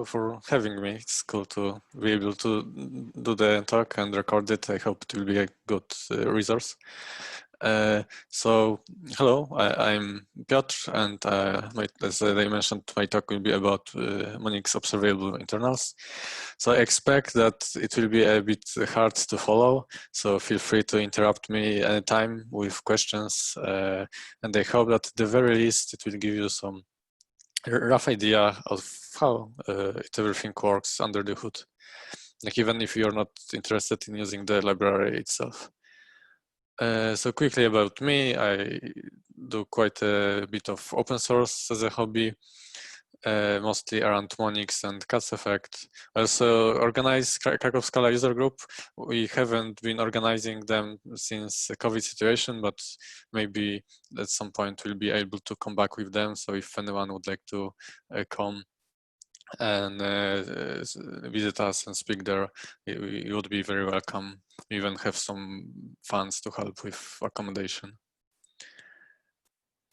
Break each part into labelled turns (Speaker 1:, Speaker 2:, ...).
Speaker 1: for having me. It's cool to be able to do the talk and record it. I hope it will be a good resource. So, hello, I'm Piotr, and as I mentioned, my talk will be about Monix observable internals. So I expect that it will be a bit hard to follow, so feel free to interrupt me anytime with questions, and I hope that at the very least it will give you some rough idea of how everything works under the hood, like even if you're not interested in using the library itself. So quickly about me, I do quite a bit of open source as a hobby, mostly around Monix and Cats Effect. I also organize Krakow Scala user group. We haven't been organizing them since the COVID situation, but maybe at some point we'll be able to come back with them. So if anyone would like to come and visit us and speak there, you would be very welcome. We even have some funds to help with accommodation.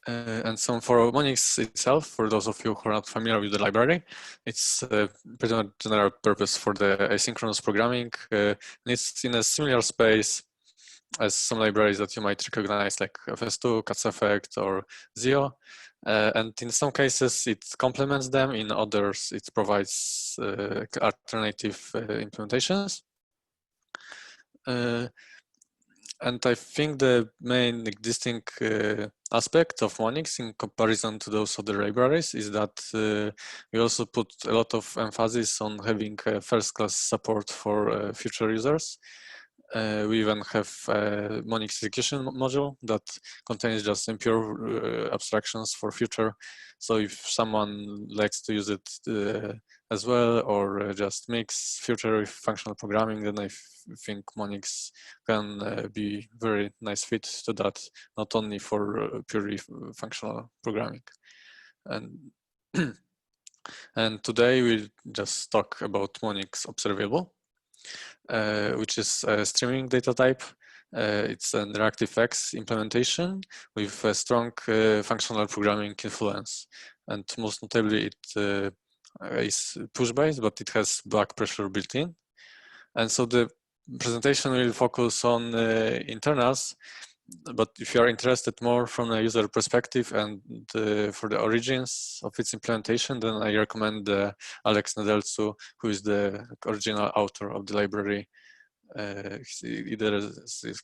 Speaker 1: And so for Monix itself, for those of you who are not familiar with the library, it's pretty much general purpose for the asynchronous programming. And it's in a similar space as some libraries that you might recognize, like FS2, Cats Effect, or Zio. And in some cases, it complements them. In others, it provides alternative implementations. And I think the main distinct aspect of Monix in comparison to those other libraries is that we also put a lot of emphasis on having first-class support for future users. We even have a Monix execution module that contains just pure abstractions for future. So if someone likes to use it as well, or just mix future with functional programming, then I think Monix can be very nice fit to that, not only for purely functional programming. And today we'll just talk about Monix Observable, which is a streaming data type. It's an ReactiveX implementation with a strong functional programming influence. And most notably, it is push-based, but it has back pressure built in. And so the presentation will focus on internals, but if you are interested more from a user perspective and for the origins of its implementation, then I recommend Alex Nedelcu, who is the original author of the library. Either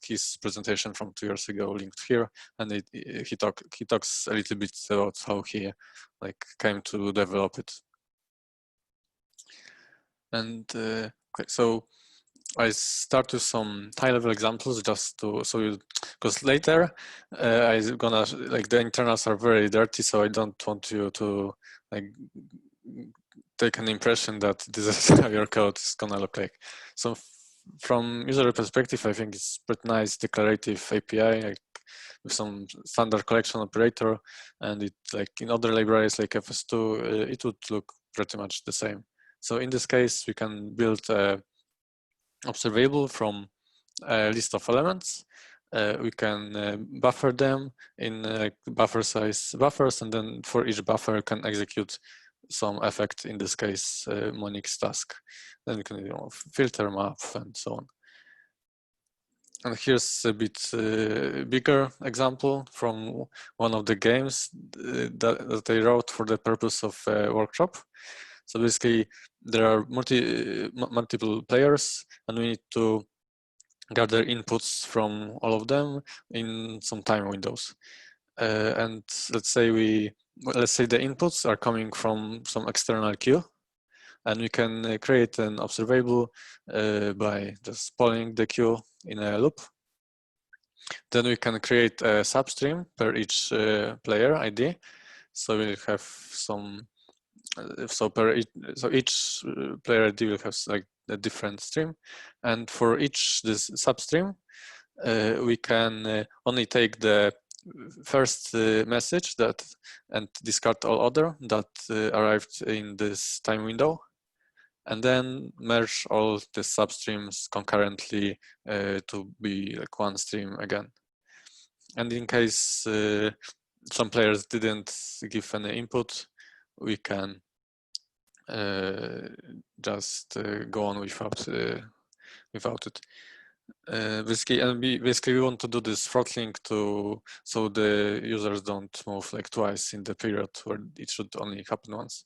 Speaker 1: his presentation from 2 years ago linked here, and he talks a little bit about how he came to develop it. And okay, so I start with some high-level examples just to because later I'm gonna the internals are very dirty, so I don't want you to take an impression that this is how your code is gonna look like. So from user perspective, I think it's pretty nice declarative API with some standard collection operator, and it in other libraries like FS2, it would look pretty much the same. So in this case, we can build observable from a list of elements. We can buffer them in buffer size buffers, and then for each buffer can execute some effect, in this case Monix task. Then you can filter, map, and so on. And here's a bit bigger example from one of the games that I wrote for the purpose of a workshop. So basically, there are multiple players, and we need to gather inputs from all of them in some time windows. And let's say the inputs are coming from some external queue, and we can create an observable by just polling the queue in a loop. Then we can create a substream per each player ID. So we'll have some. So each player ID will have a different stream, and for each this substream, we can only take the first message and discard all other that arrived in this time window, and then merge all the substreams concurrently to be one stream again. And in case some players didn't give any input, we can just go on without it. Basically, we want to do this throttling so the users don't move like twice in the period where it should only happen once.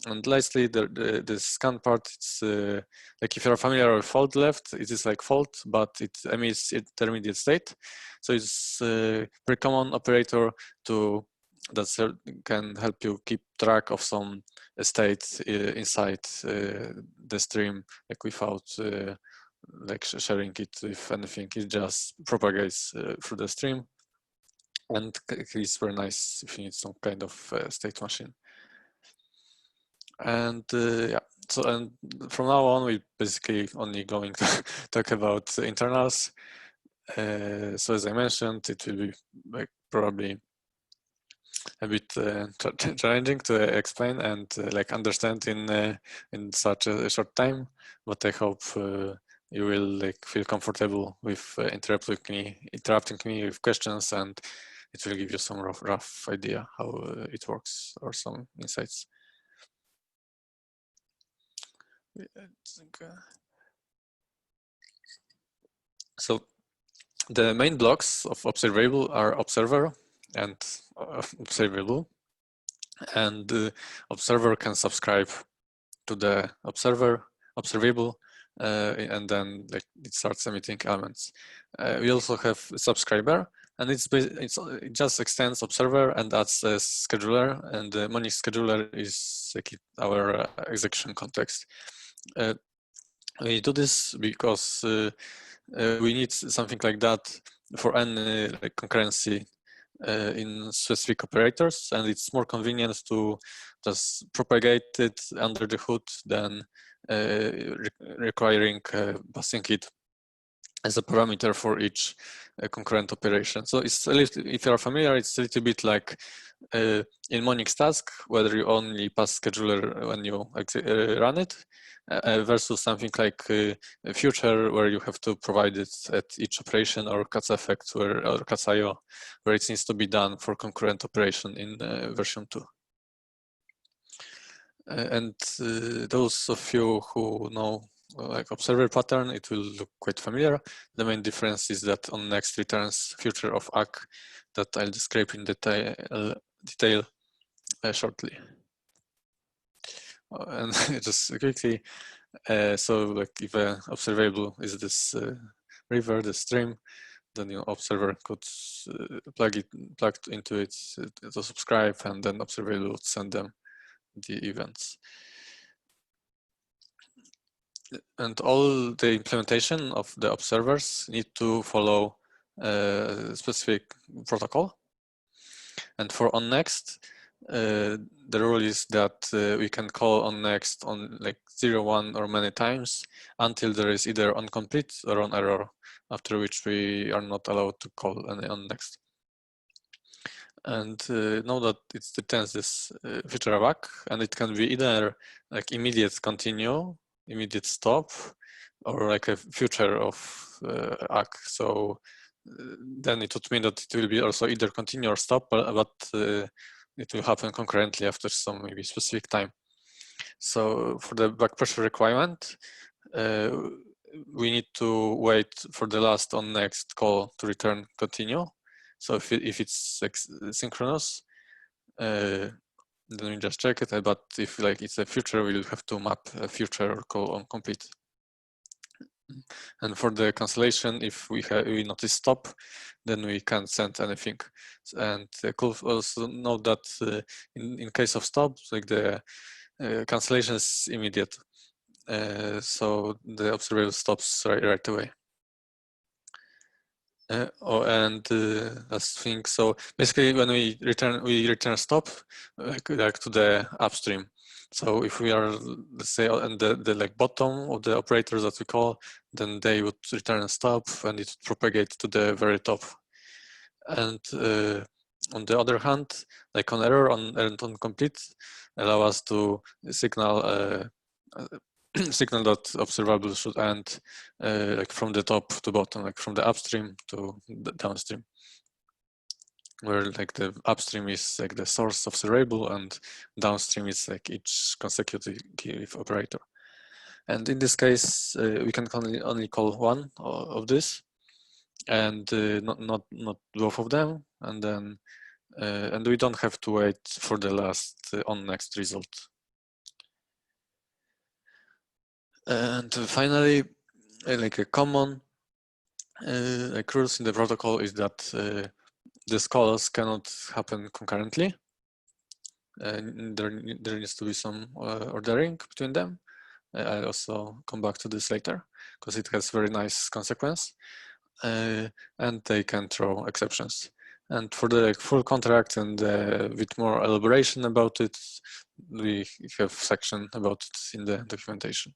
Speaker 1: And lastly, the scan part, it's like if you're familiar with fold left, it is like fold, but it emits intermediate state. So it's a very common operator that can help you keep track of some state inside the stream, like without like sharing it with anything. It just propagates through the stream, and it's very nice if you need some kind of state machine. And yeah, so and from now on, we basically only going to talk about internals. So as I mentioned, it will be like probably a bit challenging to explain and like understand in such a short time, but I hope you will like feel comfortable with interrupting me with questions, and it will give you some rough idea how it works or some insights. So the main blocks of Observable are Observer and Observable, and the Observer can subscribe to the Observable, and then like it starts emitting elements. We also have Subscriber, and it just extends Observer and adds a scheduler, and the Monix scheduler is like our execution context. We do this because we need something like that for any like concurrency in specific operators, and it's more convenient to just propagate it under the hood than requiring passing it as a parameter for each concurrent operation. So it's a little, if you're familiar, it's a little bit like in Monix task, whether you only pass scheduler when you run it, versus something like future, where you have to provide it at each operation, or CATS effect or CATS IO, where it needs to be done for concurrent operation in version 2. And those of you who know like observer pattern, it will look quite familiar. The main difference is that on next returns future of ACK that I'll describe in detail shortly. And just quickly, so like if an observable is this river, the stream, then your observer could plug into it to subscribe, and then observable would send them the events. And all the implementation of the observers need to follow a specific protocol. And for onNext, the rule is that we can on onNext on like 0, 1, or many times until there is either onComplete or onError, after which we are not allowed to call any onNext. And know that it returns this feature of ACK, and it can be either like immediate continue, immediate stop, or like a future of ACK. So then it would mean that it will be also either continue or stop, but it will happen concurrently after some maybe specific time. So for the back pressure requirement, we need to wait for the last onNext call to return continue. So if it's like synchronous, then we just check it. But if like it's a future, we'll have to map a future or call onComplete. And for the cancellation, if we notice stop, then we can't send anything. And cool also note that in case of stop, like the cancellation is immediate, so the observable stops right away. And last thing, so basically when we return stop like to the upstream. So if we are, let's say, on the like bottom of the operators that we call, then they would return a stop, and it would propagate to the very top. And on the other hand, like on error and onComplete, allow us to signal signal that observable should end like from the top to bottom, like from the upstream to the downstream. where like the upstream is like the source observable and downstream is like each consecutive operator. And in this case, we can only call one of this, and not both of them, and then and we don't have to wait for the last on next result. And finally, like a common like rules in the protocol is that these calls cannot happen concurrently. There needs to be some ordering between them. I'll also come back to this later because it has very nice consequence, and they can throw exceptions. And for the full contract and with more elaboration about it, we have section about it in the documentation.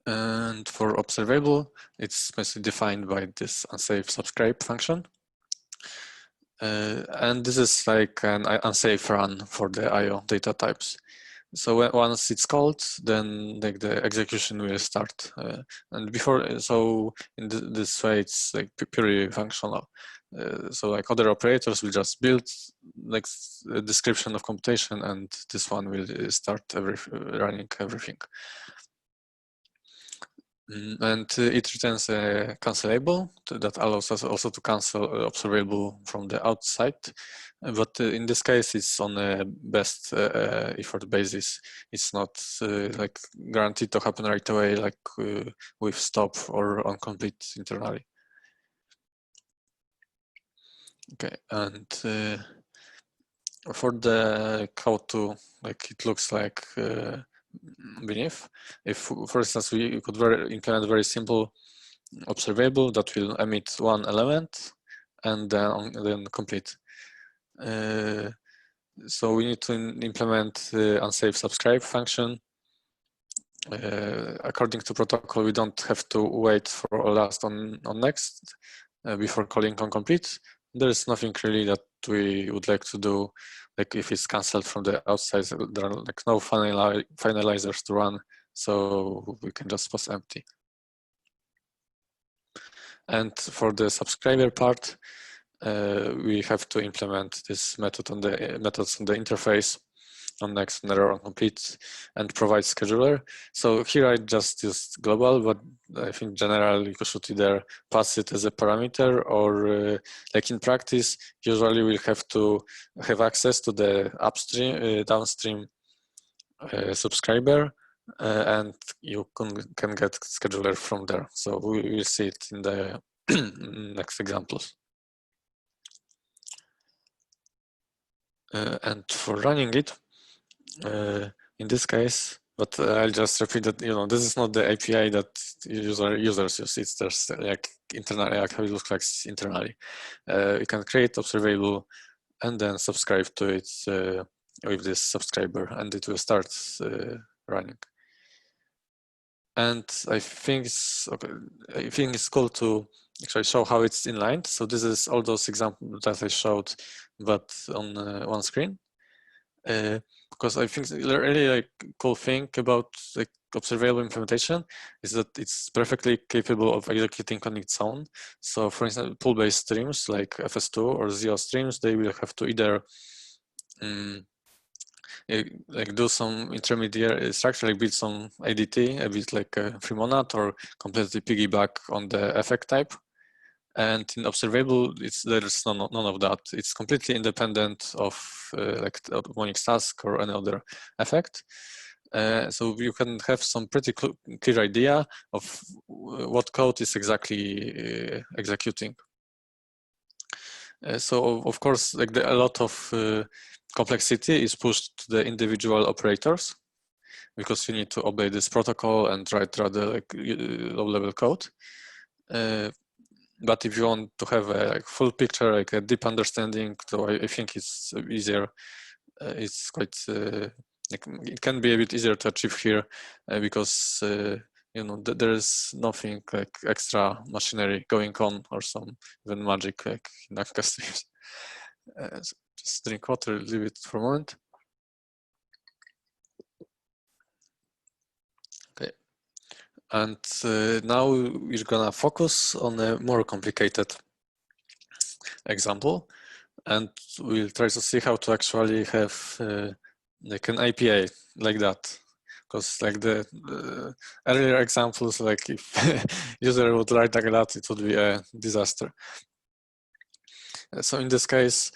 Speaker 1: And for observable, it's basically defined by this unsafe subscribe function. And this is like an unsafe run for the IO data types. So once it's called, then like the execution will start. And before, so in this way, it's like purely functional. So like other operators will just build like a description of computation, and this one will start running everything. And it returns a cancelable that allows us also to cancel observable from the outside. But in this case, it's on a best effort basis. It's not like guaranteed to happen right away, like with stop or on complete internally. Okay, and for the code to like it looks like beneath. If, for instance, we could implement very simple observable that will emit one element and then complete. So we need to implement the unsafe subscribe function. According to protocol, we don't have to wait for last on next before calling on complete. There is nothing really that we would like to do. Like if it's cancelled from the outside, there are like no finalizers to run, so we can just pass empty. And for the subscriber part, we have to implement this method on the methods on the interface on next, on error, on complete, and provide scheduler. So here I just used global, but I think generally you should either pass it as a parameter or like in practice, usually we'll have to have access to the upstream, downstream subscriber, and you can get scheduler from there. So we will see it in the next examples. And for running it, in this case, but I'll just repeat that, this is not the API that users use. It's just like internally, like how it looks like internally. You can create observable and then subscribe to it with this subscriber, and it will start running. And I think it's cool to actually show how it's inlined. So this is all those examples that I showed, but on one screen. Because I think the really like cool thing about like observable implementation is that it's perfectly capable of executing on its own. So for instance, pool-based streams like FS2 or Zio streams, they will have to either like do some intermediate structure, like build some ADT, a bit like a free monad, or completely piggyback on the effect type. And in observable, there's none of that. It's completely independent of like Monix task or any other effect. So you can have some pretty clear idea of what code is exactly executing. So of course, like a lot of complexity is pushed to the individual operators because you need to obey this protocol and write rather like low-level code. But if you want to have a full picture, like a deep understanding, so I think it's easier. It's quite like it can be a bit easier to achieve here because there is nothing like extra machinery going on or some even magic like in Kafka streams. So just drink water, leave it for a moment. Okay, and now we're gonna focus on a more complicated example, and we'll try to see how to actually have like an API like that. Because like the earlier examples, like if user would write like that, it would be a disaster. So in this case,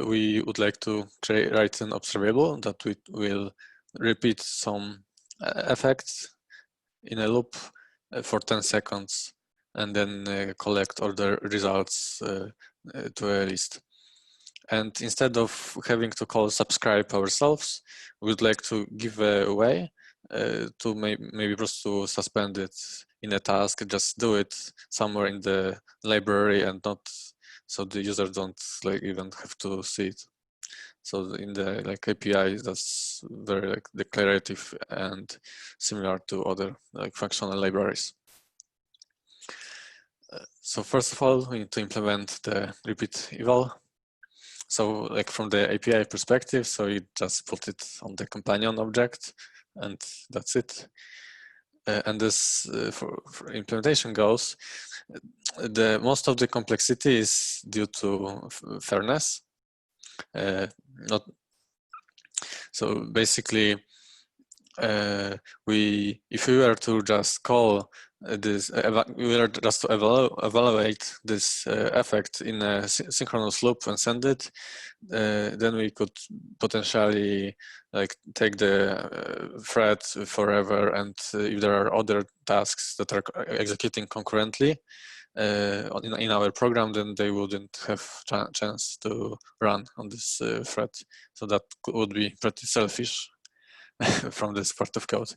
Speaker 1: we would like to write an observable that we will repeat some effects in a loop for 10 seconds and then collect all the results to a list. And instead of having to call subscribe ourselves, we'd like to give a way to maybe just to suspend it in a task, just do it somewhere in the library and not so the user don't like even have to see it. So in the like API, that's very like declarative and similar to other like functional libraries. So first of all, we need to implement the repeat eval. So like from the API perspective, so you just put it on the companion object and that's it. And this for implementation goes, the most of the complexity is due to fairness. Not so basically if we were to just call this, we were just to evaluate this effect in a synchronous loop and send it, then we could potentially like take the thread forever, and if there are other tasks that are executing concurrently in our program, then they wouldn't have chance to run on this thread. So that would be pretty selfish from this part of code.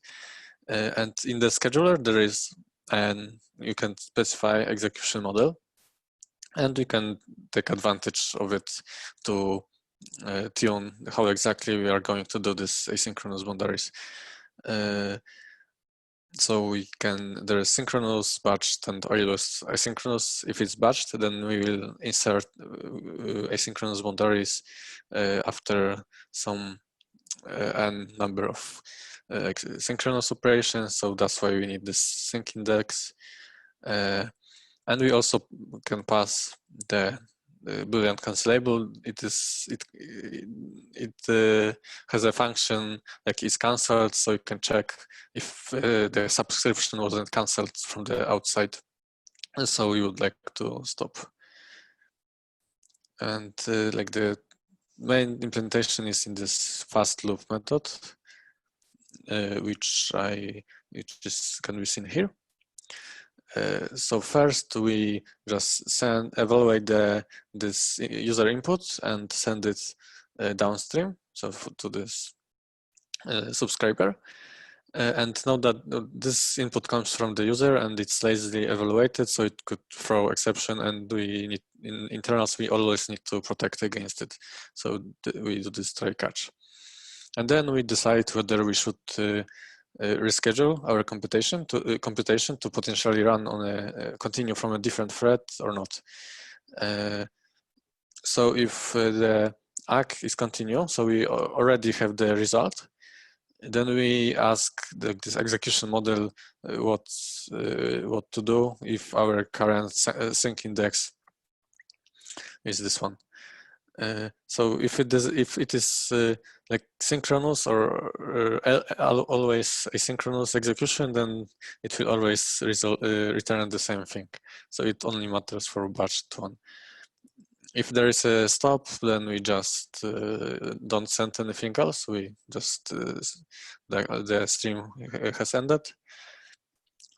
Speaker 1: And in the scheduler, there is, and you can specify execution model, and you can take advantage of it to tune how exactly we are going to do this asynchronous boundaries. So we can, there is synchronous, batched, and always asynchronous. If it's batched, then we will insert asynchronous boundaries after some n number of synchronous operations. So that's why we need this sync index. And we also can pass the Boolean cancelable. It has a function like it's cancelled, so you can check if the subscription wasn't cancelled from the outside. And so we would like to stop. And like the main implementation is in this fast loop method, which can be seen here. So first we just evaluate this user input and send it downstream, so to this subscriber. And now that this input comes from the user and it's lazily evaluated, so it could throw exception, and we need in internals we always need to protect against it. So we do this try catch, and then we decide whether we should reschedule our computation to potentially run on a continue from a different thread or not. So if the ACK is continue, so we already have the result, then we ask this execution model what to do if our current sync index is this one. So if it is like synchronous or always asynchronous execution, then it will always return the same thing. So it only matters for batched one. If there is a stop, then we just don't send anything else. We just the stream has ended.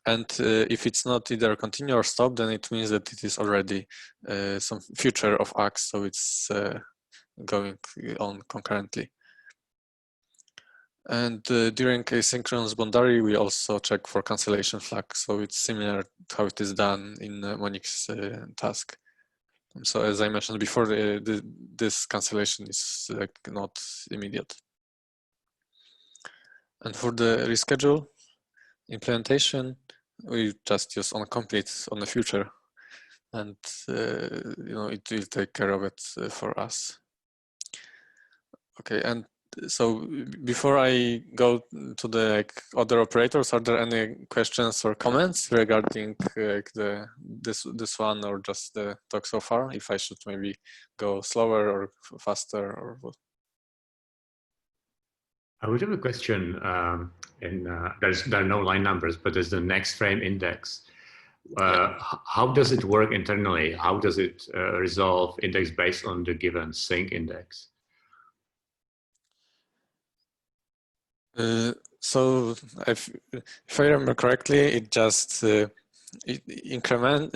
Speaker 1: And if it's not either continue or stop, then it means that it is already some future of ACK, so it's going on concurrently. And during asynchronous boundary, we also check for cancellation flag. So it's similar to how it is done in Monix task. So as I mentioned before, this cancellation is like not immediate. And for the reschedule implementation, we just use onComplete on the future, and it will take care of it for us. Okay, and So before I go to the other operators, are there any questions or comments regarding this one, or just the talk so far? If I should maybe go slower or faster, or what?
Speaker 2: I would have a question. There are no line numbers, but there's the next frame index. How does it work internally? How does it resolve index based on the given sync index?
Speaker 1: So if I remember correctly, it just increment.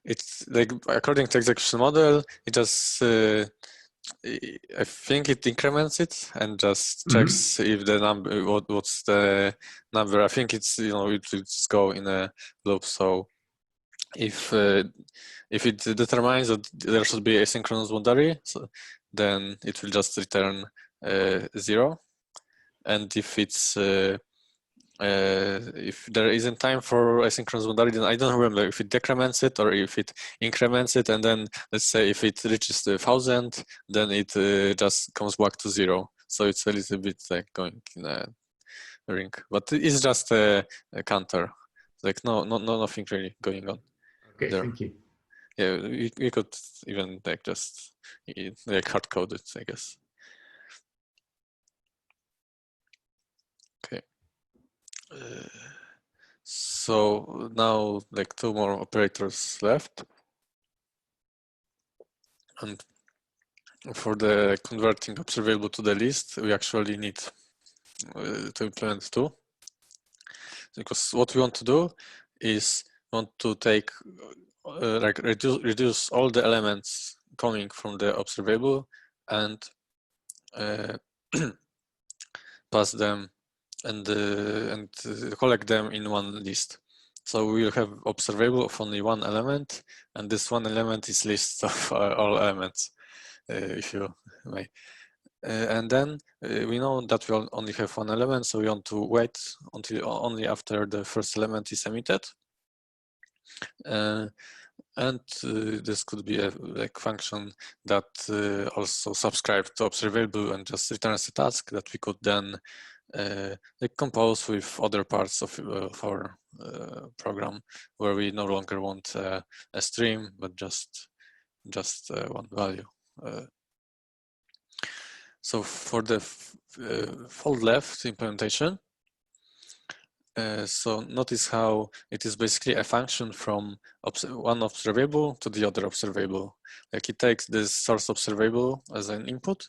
Speaker 1: It's like according to execution model, it just I think it increments it and just checks if the number what's the number. I think it's it will just go in a loop. So if it determines that there should be asynchronous boundary, then it will just return 0. And if it's if there isn't time for asynchronous boundary, then I don't remember if it decrements it or if it increments it. And then let's say if it reaches the 1000, then it just comes back to 0. So it's a little bit like going in a ring, but it's just a counter. Like nothing really going on.
Speaker 2: Okay,
Speaker 1: there.
Speaker 2: Thank you.
Speaker 1: Yeah, we could even like just like hard code it, I guess. Okay. So now like 2 more operators left. And for the converting observable to the list, we actually need to implement 2. Because what we want to do is want to take like reduce all the elements coming from the observable and pass them and collect them in one list. So we'll have observable of only one element, and this one element is list of all elements, if you may. And then we know that we only have one element, so we want to wait until only after the first element is emitted. And this could be a function that also subscribes to observable and just returns a task that we could then compose with other parts of our program, where we no longer want a stream, but just one value. So for the fold left implementation, so notice how it is basically a function from one observable to the other observable. Like it takes this source observable as an input,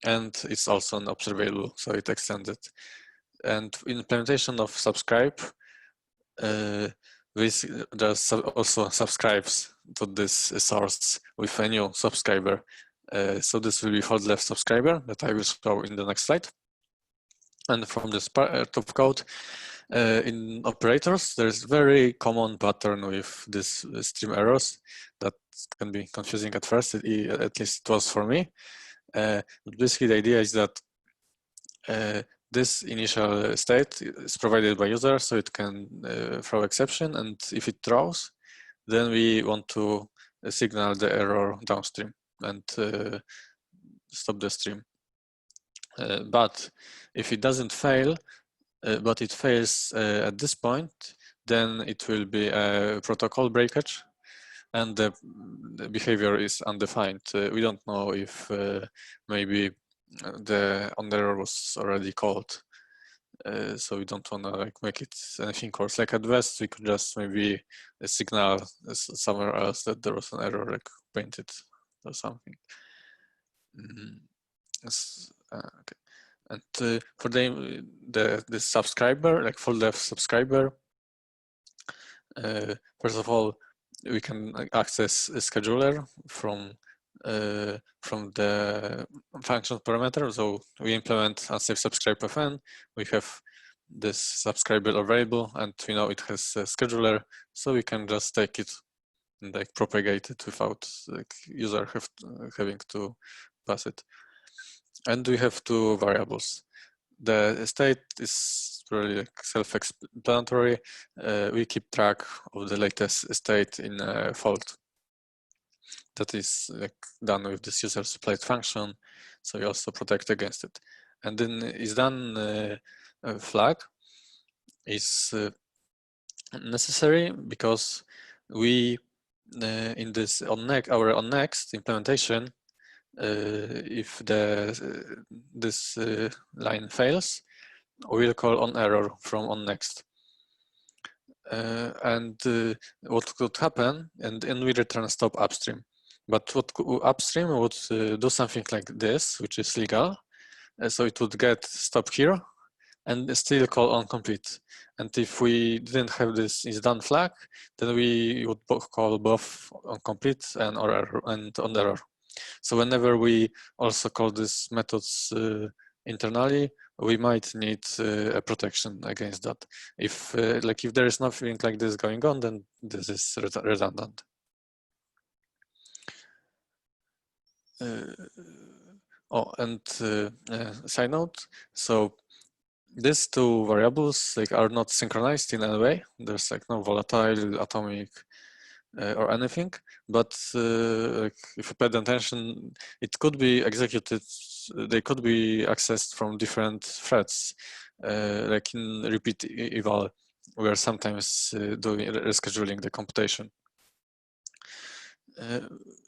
Speaker 1: and it's also an observable, so it extends it. And in implementation of subscribe, this just also subscribes to this source with a new subscriber. So this will be fold left subscriber that I will show in the next slide. And from this part of code, in operators, there's very common pattern with this stream errors that can be confusing at first. At least it was for me. But basically, the idea is that this initial state is provided by user, so it can throw exception, and if it throws, then we want to signal the error downstream and stop the stream. But if it doesn't fail, but it fails at this point, then it will be a protocol breakage, and the behavior is undefined. We don't know if maybe the on error was already called, so we don't want to make it anything worse. Like at best, we could just maybe signal somewhere else that there was an error, painted or something. Okay. And for the subscriber, fold left subscriber, first of all, we can access a scheduler from the function parameter. So we implement unsafe subscribe fn. We have this subscriber variable, and we know it has a scheduler, so we can just take it and propagate it without user having to pass it. And we have 2 variables. The state is really self-explanatory. We keep track of the latest state in a fold. That is done with this user supplied function. So we also protect against it. And then is done flag is necessary because we in this our onNext implementation, if this line fails, we'll call onError from onNext. And what could happen, and we return stop upstream. But what upstream would do something like this, which is legal. So it would get stop here and still call onComplete. And if we didn't have this is done flag, then we would call both onComplete and onError. So whenever we also call these methods internally, we might need a protection against that. If like if there is nothing like this going on, then this is redundant. Oh, and side note, so these two variables like are not synchronized in any way. There's like no volatile, atomic, or anything. But like if you paid attention, it could be executed. They could be accessed from different threads, like in repeat eval, we are sometimes doing rescheduling the computation.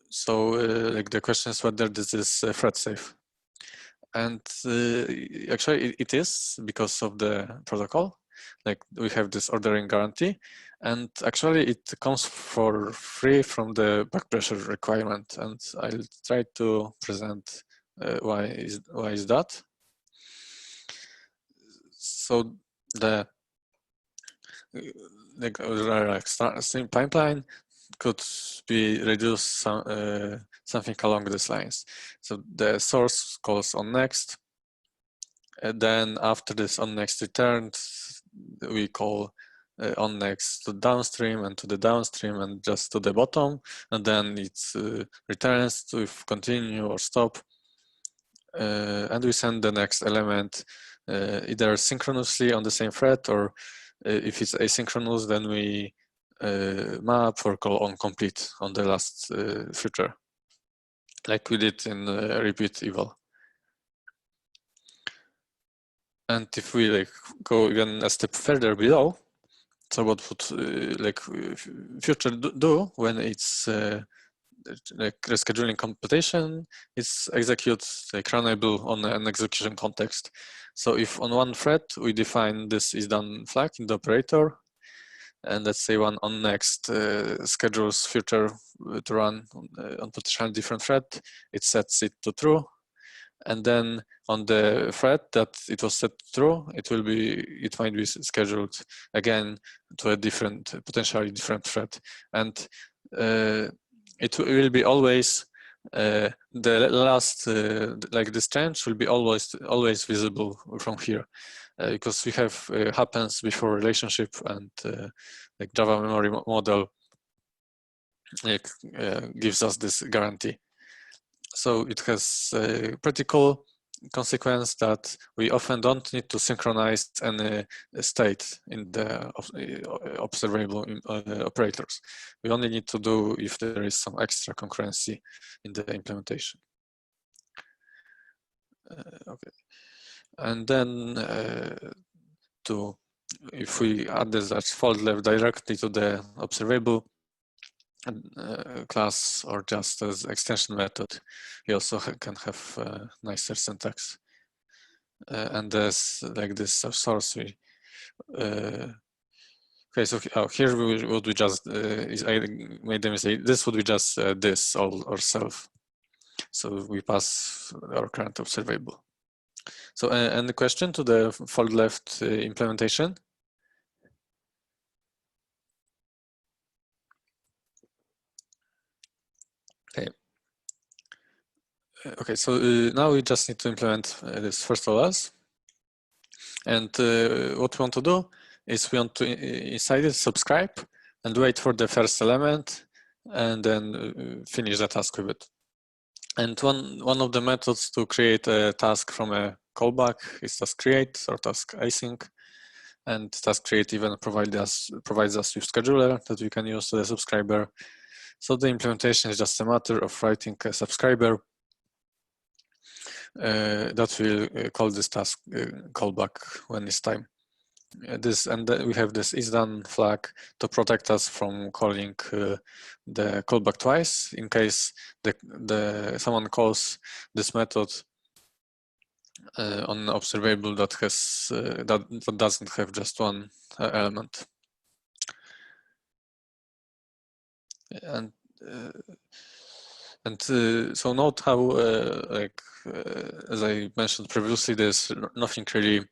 Speaker 1: So like the question is whether this is thread safe. And actually it is because of the protocol. Like we have this ordering guarantee, and actually it comes for free from the back pressure requirement. And I'll try to present why is that. So the like stream pipeline could be reduced something along these lines. So the source calls onNext, and then after this onNext returned, we call onNext to downstream and to the downstream and just to the bottom, and then it returns to if continue or stop, and we send the next element either synchronously on the same thread, or if it's asynchronous, then we map or call onComplete on the last future, like we did in repeat eval. And if we like go even a step further below, so what would like future do when it's like rescheduling computation, it's executes like runnable on an execution context. So if on one thread we define this is done flag in the operator, and let's say one onNext schedules future to run on potentially different thread, it sets it to true. And then on the thread that it was set to true, it might be scheduled again to a different, potentially different thread. And it will be always the last, like this change will be always visible from here. Because we have happens before relationship and like Java memory model like, gives us this guarantee. So it has a pretty cool consequence that we often don't need to synchronize any state in the observable operators. We only need to do if there is some extra concurrency in the implementation. Okay. And then if we add this as fold left directly to the observable class or just as extension method, we also can have nicer syntax. And there's like this source we okay, so here would we just I made the mistake. This would be just this or self. So we pass our current observable. So any question to the fold left implementation? Okay. Okay, so now we just need to implement this first of all. And what we want to do is we want to inside it subscribe and wait for the first element and then finish the task with it. And one of the methods to create a task from a callback is task create or task async. And task create even provides us with scheduler that we can use to the subscriber. So the implementation is just a matter of writing a subscriber that will call this task callback when it's time. We have this isDone flag to protect us from calling the callback twice in case someone calls this method on observable that has that doesn't have just one element. And so note how, as I mentioned previously, there's nothing really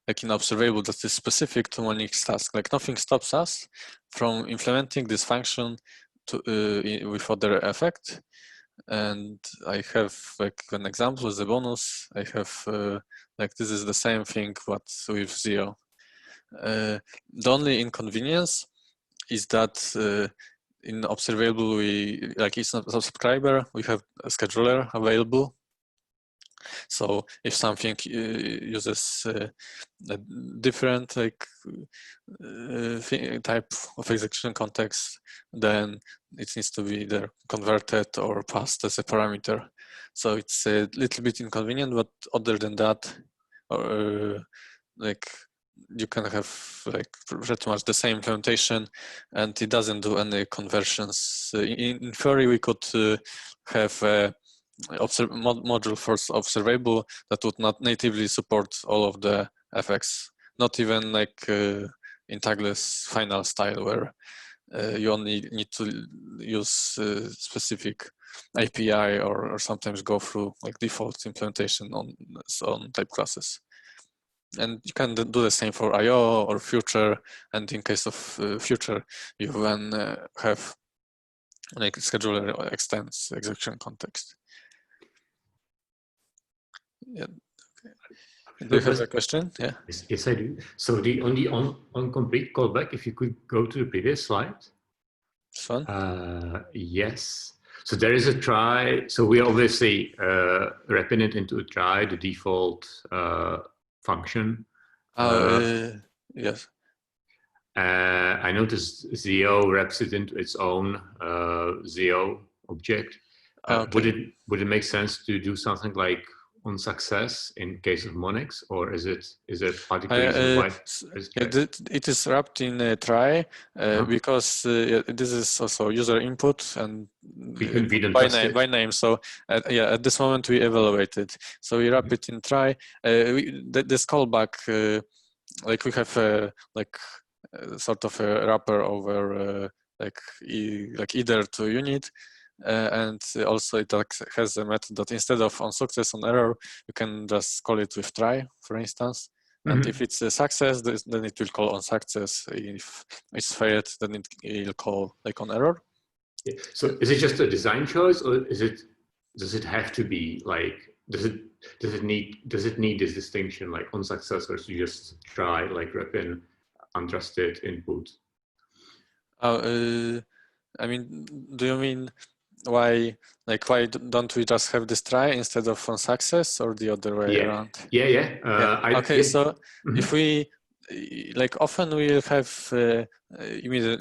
Speaker 1: like in observable that is specific to Monix task. Like nothing stops us from implementing this function with other effect. And I have like an example as a bonus. I have like this is the same thing but with Zio. The only inconvenience is that in observable it's not a subscriber, we have a scheduler available. So if something uses a different type of execution context, then it needs to be either converted or passed as a parameter. So it's a little bit inconvenient, but other than that, you can have pretty much the same implementation, and it doesn't do any conversions. In theory, we could have a module for observable that would not natively support all of the effects, not even in tagless final style where you only need to use specific API or sometimes go through default implementation on type classes. And you can do the same for IO or future. And in case of future, you then have scheduler extends execution context. Yeah. Okay. Do you have a question? Yeah.
Speaker 2: Yes, I do. So the on complete callback, if you could go to the previous slide.
Speaker 1: This one?
Speaker 2: Yes. So there is a try. So we obviously wrapping it into a try, the default function.
Speaker 1: Yes.
Speaker 2: I noticed Zio wraps it into its own Zio object.
Speaker 1: Okay.
Speaker 2: Would it make sense to do something like on success in case of Monix, or is there a particular reason why?
Speaker 1: It is wrapped in a try because this is also user input and by name. So at this moment we evaluate it. So we wrap it in try. This callback, we have sort of a wrapper over either to unit. And also it has a method that instead of on success on error, you can just call it with try, for instance. And if it's a success, then it will call on success. If it's failed, then it will call on error.
Speaker 2: Yeah. So is it just a design choice, or does it have to be does it need this distinction on success versus just try wrap in untrusted input?
Speaker 1: I mean, do you mean why don't we just have this try instead of on success, or the other way around?
Speaker 2: Okay,
Speaker 1: so if we often we'll have you mean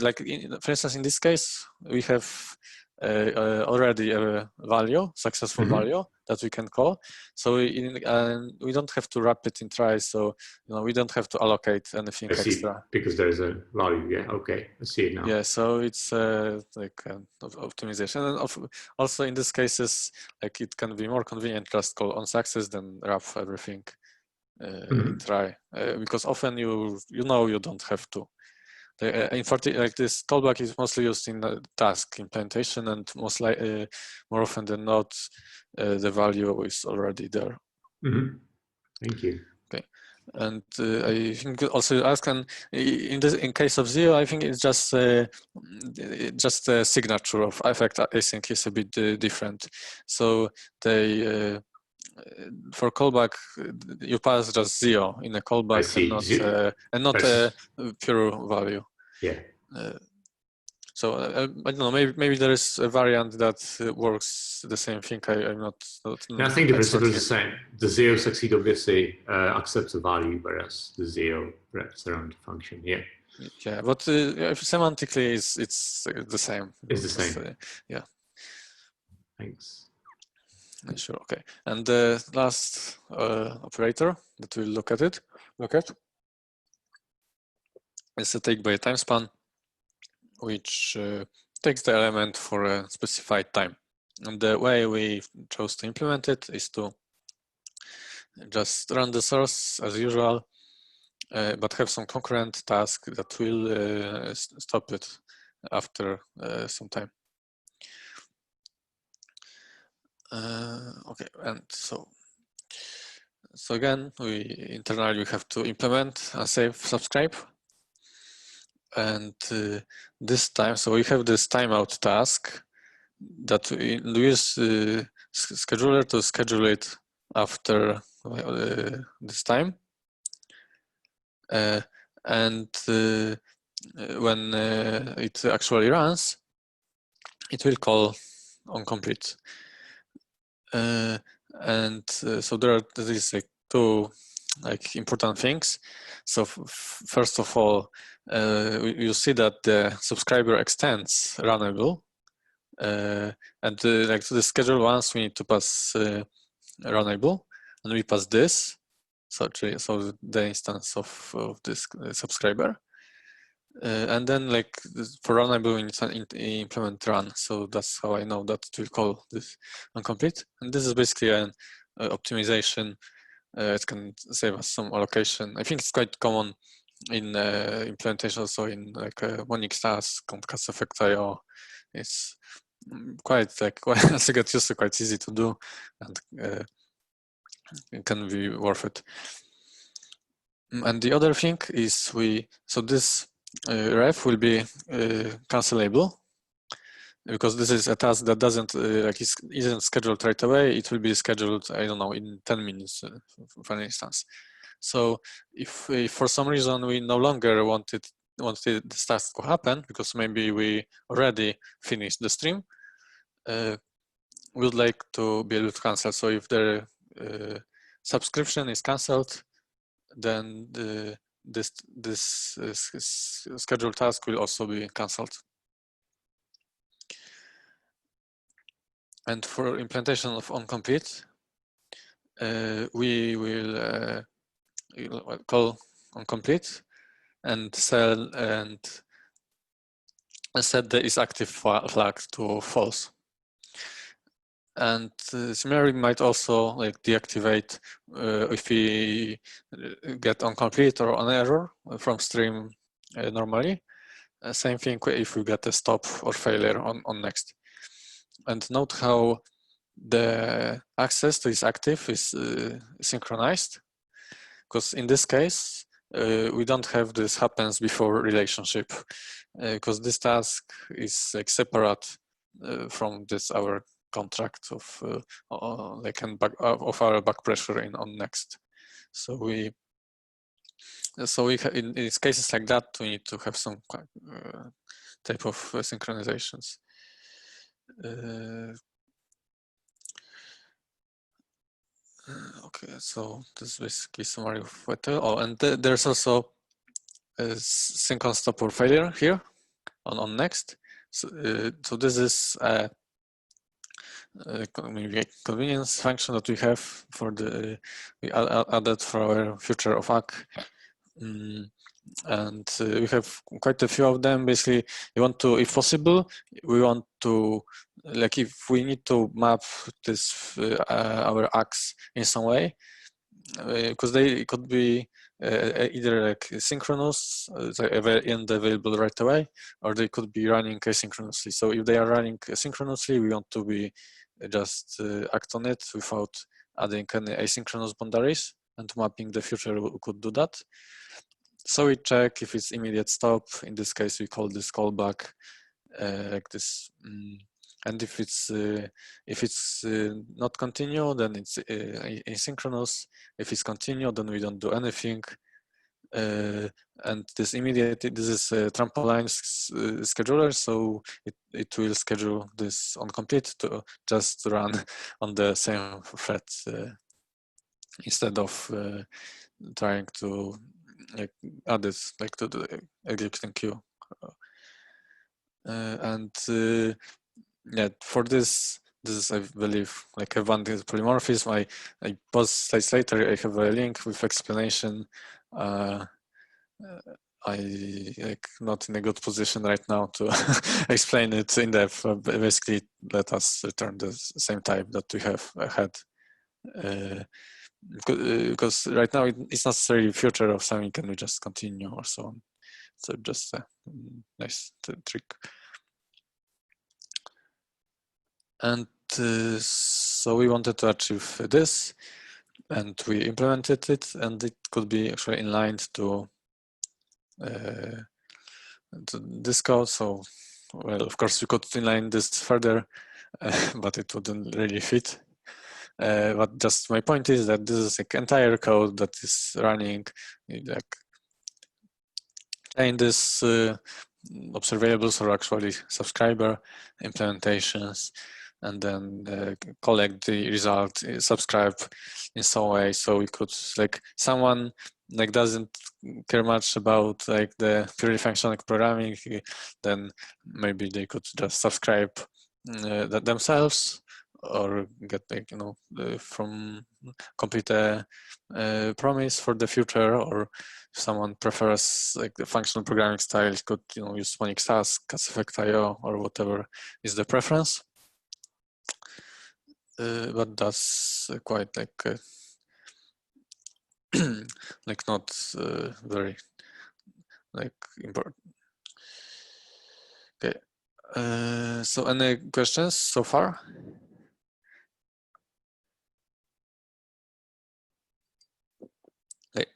Speaker 1: for instance in this case we have already a value, successful value that we can call. So we don't have to wrap it in try. So we don't have to allocate anything extra
Speaker 2: because there's a value. Yeah, okay, I see it now.
Speaker 1: Yeah, so it's optimization, and also in these cases, it can be more convenient just call on success than wrap everything in try, because often you don't have to. In fact, this callback is mostly used in task implementation, and more often than not, the value is already there.
Speaker 2: Thank you.
Speaker 1: Okay, and I think also ask, and in case of Zio, I think it's just a signature of effect async is a bit different. So they for callback, you pass just Zio in a callback and not a pure value.
Speaker 2: Yeah.
Speaker 1: So I don't know. Maybe there is a variant that works the same thing. I'm not.
Speaker 2: I think the principle is the same. The Zio succeed obviously accepts a value, whereas the Zio wraps around the function. Yeah.
Speaker 1: Yeah, but semantically, it's the same.
Speaker 2: It's the same.
Speaker 1: Yeah.
Speaker 2: Thanks.
Speaker 1: Sure. Okay. And the last operator that we'll look at is a take by time span, which takes the element for a specified time. And the way we chose to implement it is to just run the source as usual, but have some concurrent task that will stop it after some time. Okay, and so again, internally we have to implement a save subscribe, and this time, so we have this timeout task that we use scheduler to schedule it after this time, and when it actually runs, it will call onComplete. So there are these two important things. So first of all, you see that the subscriber extends runnable, and to the schedule once we need to pass runnable, and we pass this, so the instance of this subscriber. And then for runnable we need to implement run, so that's how I know that it will call this onComplete. And this is basically an optimization. It can save us some allocation. I think it's quite common in implementation also in Monix task on cause-effect.io. It's quite as you get used to, quite easy to do, and it can be worth it. And the other thing is this ref will be cancelable, because this is a task that doesn't isn't scheduled right away. It will be scheduled, I don't know, in 10 minutes, for instance. So if for some reason we no longer wanted this task to happen, because maybe we already finished the stream, we would like to be able to cancel. So if the subscription is canceled, then this scheduled task will also be canceled. And for implementation of onComplete, we will call onComplete and set the isActive flag to false. And similarly, we might also deactivate if we get onComplete or an error from stream normally. Same thing if we get a stop or failure on next. And note how the access to isActive is synchronized, because in this case we don't have this happens before relationship, because this task is separate from this our contract of our back pressure on next. So we in cases like that, we need to have some type of synchronizations. Okay, so this is basically summary of what. Oh, and there's also a sync on stop or failure here on next. So this is a convenience function that we have for we added for our future of ACK. And we have quite a few of them. Basically, we want to, if possible, we want to, if we need to map this our ACKs in some way, because they could be either synchronous and available right away, or they could be running asynchronously. So if they are running asynchronously, we want to be just act on it without adding any asynchronous boundaries, and mapping the future could do that. So we check if it's immediate stop. In this case, we call this callback like this. And if it's not continue, then it's asynchronous. If it's continue, then we don't do anything. And this is a trampoline scheduler, so it will schedule this onComplete to just run on the same thread instead of trying to add it to the executing queue. And yeah, for this this is, I believe, like a one-to polymorphism. I post slides later. I have a link with explanation. I like not in a good position right now to explain it in depth. Basically, let us return the same type that we have had. Because right now it's not necessarily future of something, can we just continue or so on. So just a nice trick. And so we wanted to achieve this, and we implemented it, and it could be actually inlined to this code. So, well, of course, we could inline this further, but it wouldn't really fit. But just my point is that this is like entire code that is running like in this observables or actually subscriber implementations, and then collect the result, subscribe in some way. So we could, like, someone like doesn't care much about like the purely functional programming, then maybe they could just subscribe themselves, or get, like, you know, from complete a promise for the future. Or if someone prefers like the functional programming style, could, you know, use Monix task, Effect.io, or whatever is the preference. But that's quite like like not very like important. Okay. So any questions so far? Okay.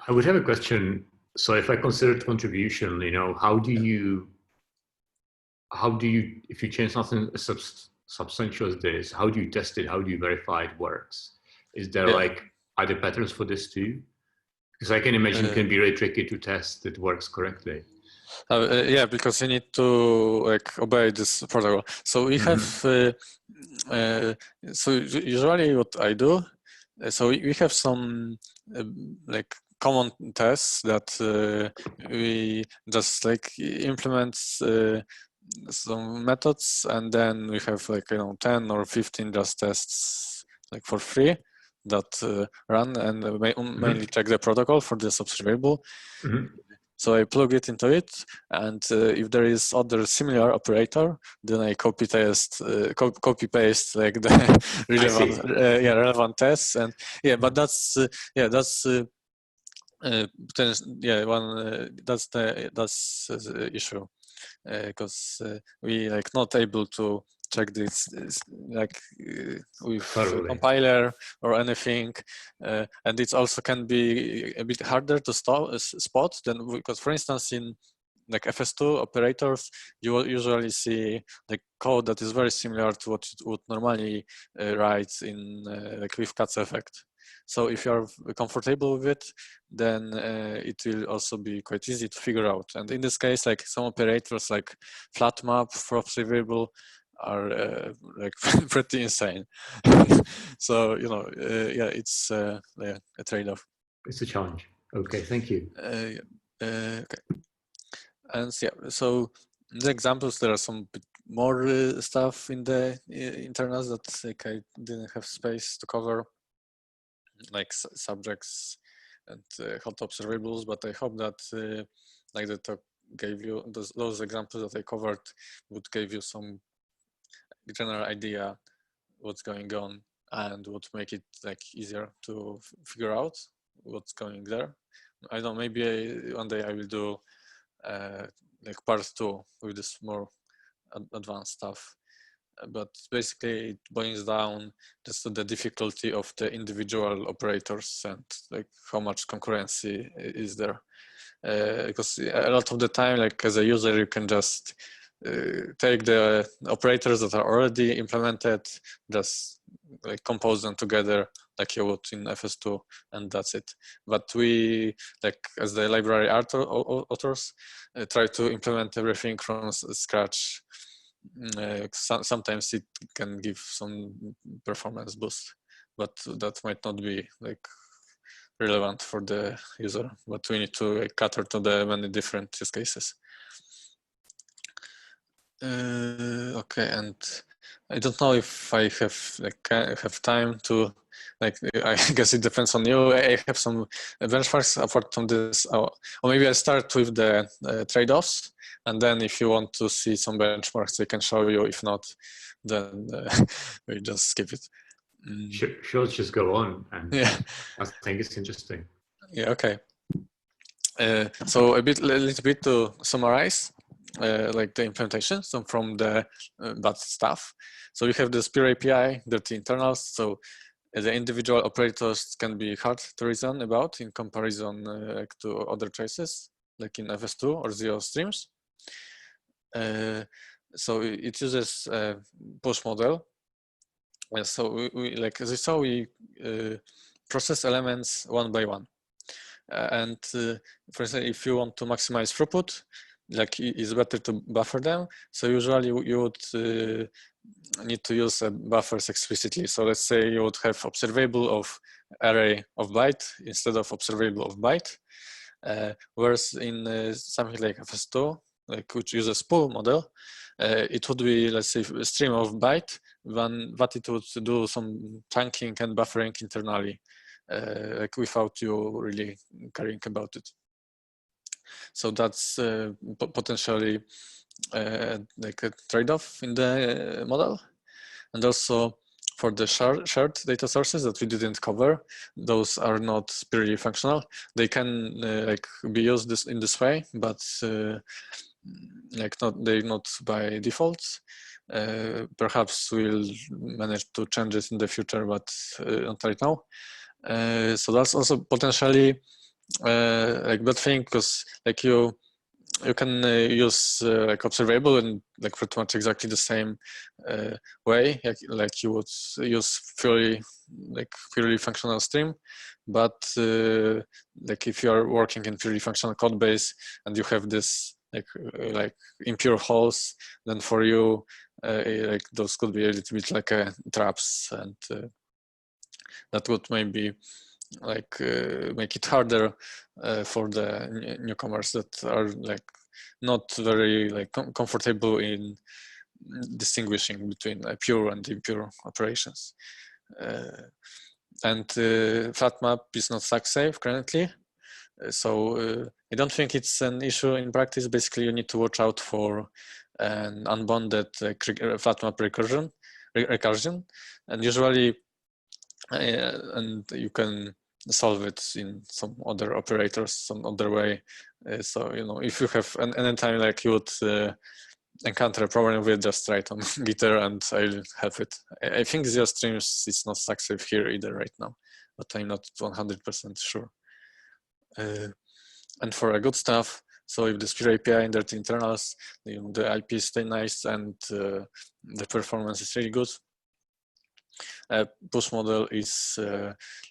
Speaker 2: I would have a question. So if I consider contribution, you know, how do you, if you change something substantial as this, how do you test it? How do you verify it works? Is there like other patterns for this too? Because I can imagine it can be really tricky to test it works correctly.
Speaker 1: Yeah, because you need to like obey this protocol. So we have, so usually what I do, so we have some like common tests that we just like implement some methods, and then we have like, you know, 10 or 15 just tests like for free that run and mainly check the protocol for this observable. So I plug it into it, and if there is other similar operator, then I copy paste like the relevant relevant tests. And yeah, but that's that's the issue, because we like not able to check this like with compiler or anything, and it also can be a bit harder to spot than, because for instance in like FS2 operators, you will usually see like code that is very similar to what you would normally write in like with Katz effect. So if you're comfortable with it, then it will also be quite easy to figure out. And in this case, like some operators like flat map for observable are like pretty insane. So, you know, yeah, it's a trade-off.
Speaker 2: It's a challenge. Okay, thank you.
Speaker 1: Okay. And yeah, so the examples, there are some bit more stuff in the internals that like I didn't have space to cover, like subjects and hot observables, but I hope that like the talk gave you those examples that I covered would give you some general idea what's going on and would make it like easier to figure out what's going there. I don't know, maybe one day I will do like part 2 with this more advanced stuff. But basically it boils down just to the difficulty of the individual operators and like how much concurrency is there. Because a lot of the time, like as a user, you can just take the operators that are already implemented, just like compose them together like you would in FS2, and that's it. But we, like as the library authors, try to implement everything from scratch. Sometimes it can give some performance boost, but that might not be like relevant for the user, but we need to cater to the many different use cases. Okay, and I don't know if I have time to, I guess it depends on you. I have some benchmarks apart from this, or maybe I start with the trade-offs, and then if you want to see some benchmarks, I can show you. If not, then we just skip it.
Speaker 2: Sure, just go on, and
Speaker 1: yeah,
Speaker 2: I think it's interesting.
Speaker 1: Yeah, okay. So a little bit to summarize, like the implementation, so from the bad stuff. So we have this pure API, dirty internals. So the individual operators can be hard to reason about in comparison to other choices, like in FS2 or zero streams. So it uses a push model. So we like as you saw, we process elements one by one. And for example, if you want to maximize throughput, like it's better to buffer them. So usually you would need to use buffers explicitly. So let's say you would have observable of array of byte instead of observable of byte. Whereas in something like FS2, like which uses pool model, it would be, let's say, a stream of byte, but it would do some chunking and buffering internally. Like without you really caring about it. So that's potentially like a trade-off in the model. And also for the shared data sources that we didn't cover, those are not purely functional. They can like be used in this way, but they're not by default. Perhaps we'll manage to change it in the future, but not right now. So that's also potentially like bad thing, because like you can use like observable in like pretty much exactly the same way, like you would use purely functional stream, but like if you are working in purely functional code base and you have this like impure holes, then for you like those could be a little bit like traps, and that would maybe like make it harder for the newcomers that are like not very like comfortable in distinguishing between pure and impure operations. And flat map is not stack safe currently, so I don't think it's an issue in practice. Basically, you need to watch out for an unbounded flat map recursion, and usually and you can solve it in some other operators, some other way. So if you have any time like you would encounter a problem with, just write on Gitter and I'll have it. I think zero streams is not stack safe here either right now, but I'm not 100% sure. And for a good stuff, so if the pure API and dirty internals, the IP stay nice and the performance is really good. Push model is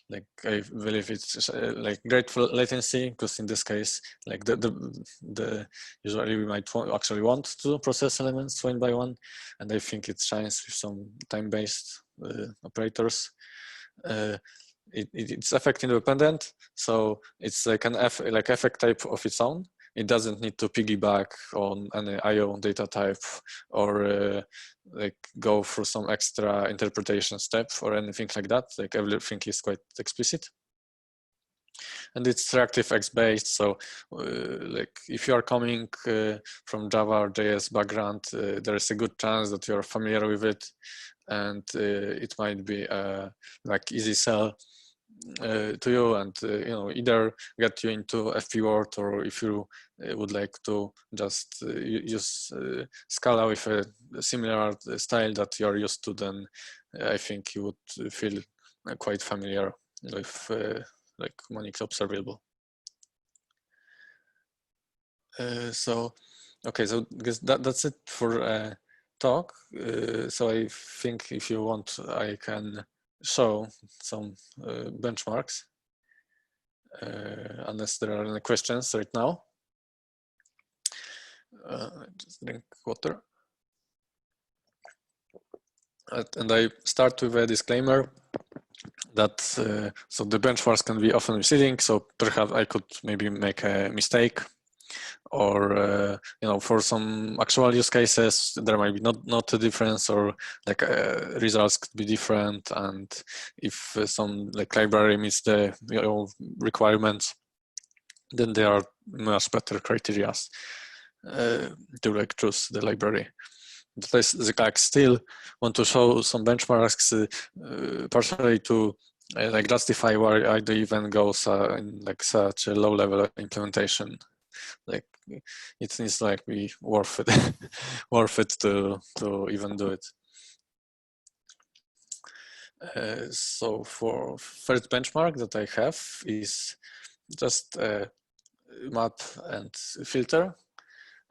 Speaker 1: like I believe it's like great for latency, because in this case, like the usually we might actually want to process elements one by one, and I think it shines with some time-based operators. It's effect independent, so it's like an effect type of its own. It doesn't need to piggyback on any IO data type or like go through some extra interpretation step or anything like that. Like everything is quite explicit. And it's reactive X based, so like if you are coming from Java or JS background, there is a good chance that you're familiar with it, and it might be like easy sell to you, and either get you into FP Word, or if you would like to just use Scala with a similar style that you are used to, then I think you would feel quite familiar with like Monix Observable. So okay, so I guess that's it for talk. So I think if you want, I can show some benchmarks, unless there are any questions right now. Just drink water. And I start with a disclaimer that so the benchmarks can be often misleading, so perhaps I could maybe make a mistake. or for some actual use cases there might be not a difference, or like results could be different, and if some like library meets the requirements, then there are much better criteria to like choose the library. But I like still want to show some benchmarks partially to like justify why I even go in like such a low level implementation. Like it needs to like be worth it, worth it to even do it. So for first benchmark that I have is just map and filter.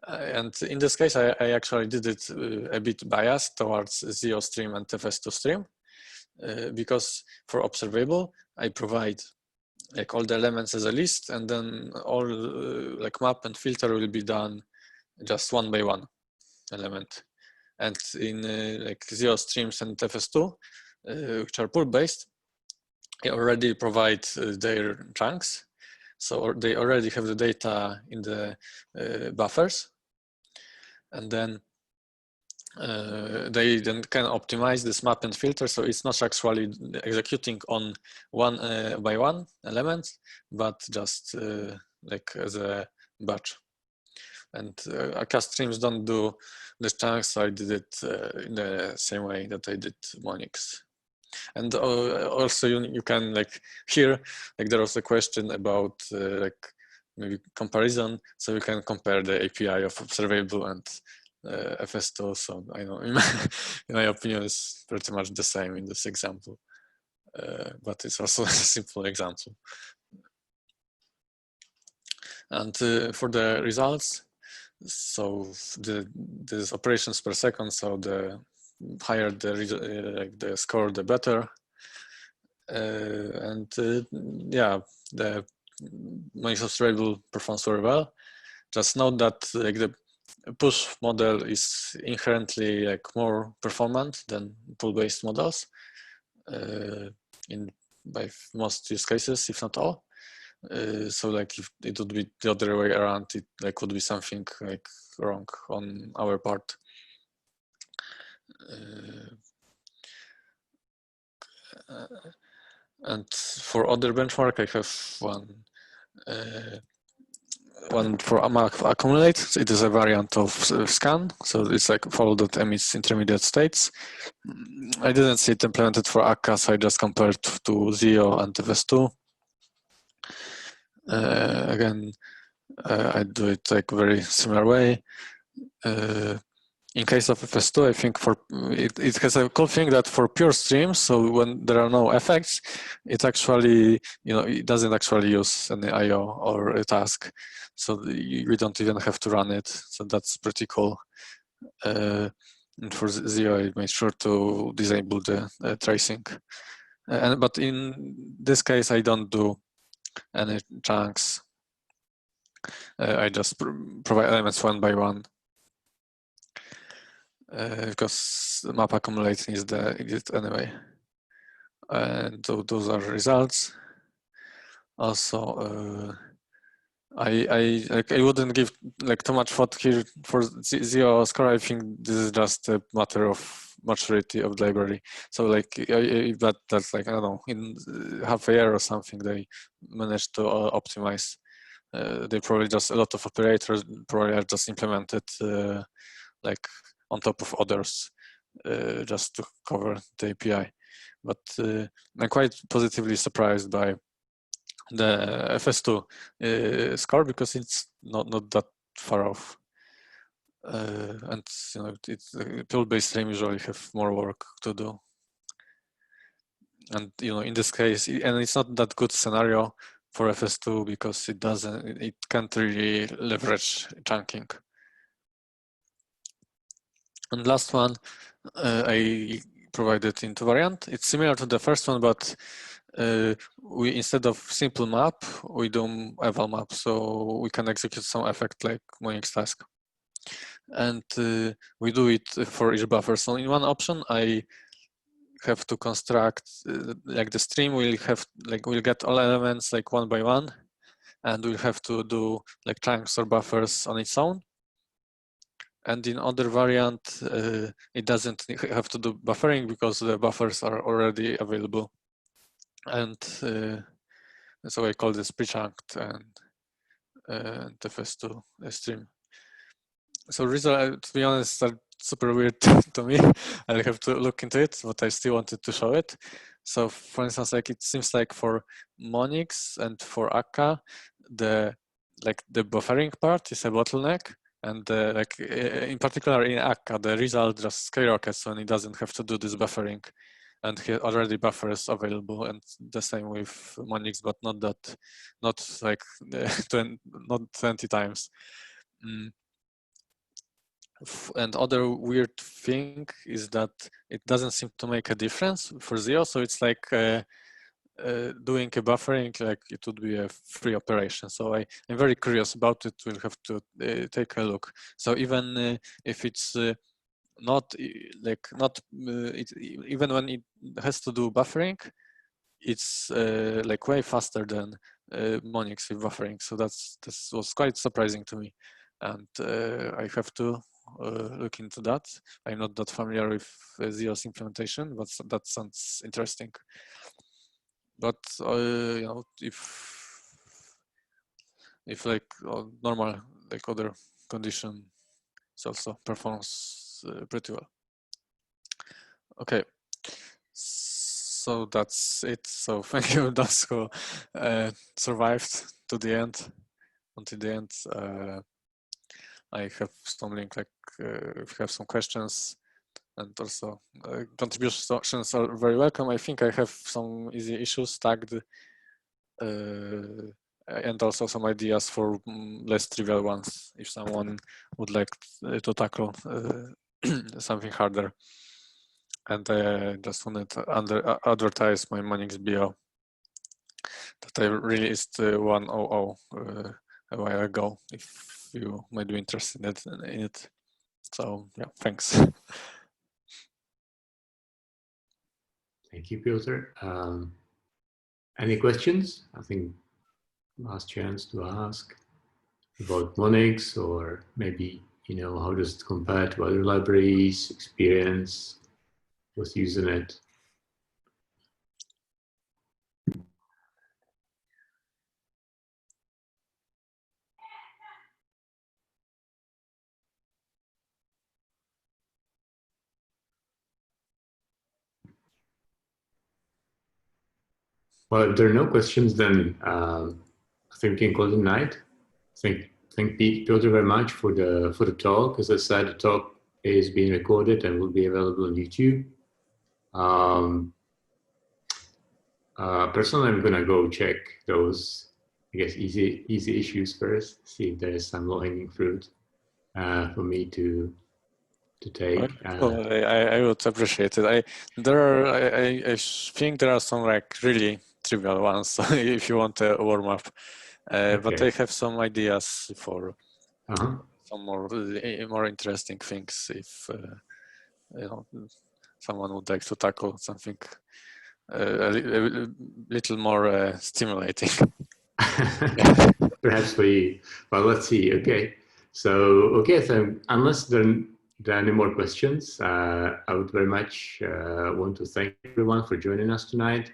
Speaker 1: And in this case, I actually did it a bit biased towards Zio stream and FS2 stream, because for observable, I provide like all the elements as a list, and then all like map and filter will be done just one by one element. And in like Zio streams and FS2, which are pool-based, I already provide their chunks. So they already have the data in the buffers, and then they then can optimize this map and filter, so it's not actually executing on one by one element, but just like as a batch. And cast streams don't do the chunks, so I did it in the same way that I did Monix. And also you can like here, like there was a question about like maybe comparison, so you can compare the API of Observable and FS2. So I know in my opinion it's pretty much the same in this example, but it's also a simple example. And for the results, so this operations per second, so the higher the score, the better. And yeah, the Monix Observable performs very well. Just note that like the push model is inherently like more performant than pull-based models by most use cases, if not all. So like if it would be the other way around, it like would be something like wrong on our part. And for other benchmark, I have one for accumulate. So it is a variant of scan, so it's like follow that emits intermediate states. I didn't see it implemented for akka, so I just compared to Zio and FS2. Again, I do it like very similar way. In case of FS2, I think for it has a cool thing that for pure streams, so when there are no effects, it actually, it doesn't actually use any IO or a task, so we don't even have to run it. So that's pretty cool. And for Zio, I made sure to disable the tracing. But in this case, I don't do any chunks. I just provide elements one by one. Because the map accumulating is it anyway. And those are results. Also, I wouldn't give like too much thought here for Zio score. I think this is just a matter of maturity of the library. So like that's like, I don't know, in half a year or something, they managed to optimize. They probably just, a lot of operators probably are just implemented like on top of others just to cover the API. But I'm quite positively surprised by the FS2 score, because it's not that far off. And it's tool-based stream usually have more work to do. And in this case, and it's not that good scenario for FS2 because it can't really leverage chunking. And last one, I provided into variant. It's similar to the first one, but we, instead of simple map, we do eval map, so we can execute some effect like Monix task. And we do it for each buffer. So in one option, I have to construct like the stream will have we'll get all elements like one by one, and we'll have to do like chunks or buffers on its own. And in other variant, it doesn't have to do buffering because the buffers are already available. And so I call this pre-chunked and the first two stream. So result, to be honest, are super weird to me. I'll have to look into it, but I still wanted to show it. So for instance, like it seems like for Monix and for Akka, the buffering part is a bottleneck. And like in particular in Akka, the result just skyrockets when it doesn't have to do this buffering, and he already buffers available. And the same with Monix, but not like not 20 times. And other weird thing is that it doesn't seem to make a difference for Zio. So it's like doing a buffering like it would be a free operation. So I'm very curious about it. We'll have to take a look. So even if it's even when it has to do buffering, it's like way faster than Monix with buffering. So this was quite surprising to me, and I have to look into that. I'm not that familiar with Zio's implementation, but that sounds interesting. But you know, if like normal like other condition, it also performs pretty well. Okay, so that's it. So thank you, those who survived to the end. Until the end, I have some link. Like if you have some questions, and also contributions are very welcome. I think I have some easy issues tagged, and also some ideas for less trivial ones if someone would like to tackle something harder. And I just wanted to advertise my Monix bio that I released 1.00 a while ago, if you might be interested in it. So yeah, thanks.
Speaker 2: Thank you, Piotr. Any questions? I think last chance to ask about Monix, or maybe, you know, how does it compare to other libraries, experience with using it? Well, if there are no questions, then I think we can call it a night. Thank Piotr very much for the talk. As I said, the talk is being recorded and will be available on YouTube. Personally, I'm gonna go check those, I guess, easy issues first. See if there is some low-hanging fruit for me to take.
Speaker 1: Well, I would appreciate it. I think there are some like really trivial ones. So if you want a warm up, but I have some ideas for some more interesting things. If you know, someone would like to tackle something a little more stimulating.
Speaker 2: Perhaps for you. Well, let's see. Okay. So unless there are any more questions, I would very much want to thank everyone for joining us tonight.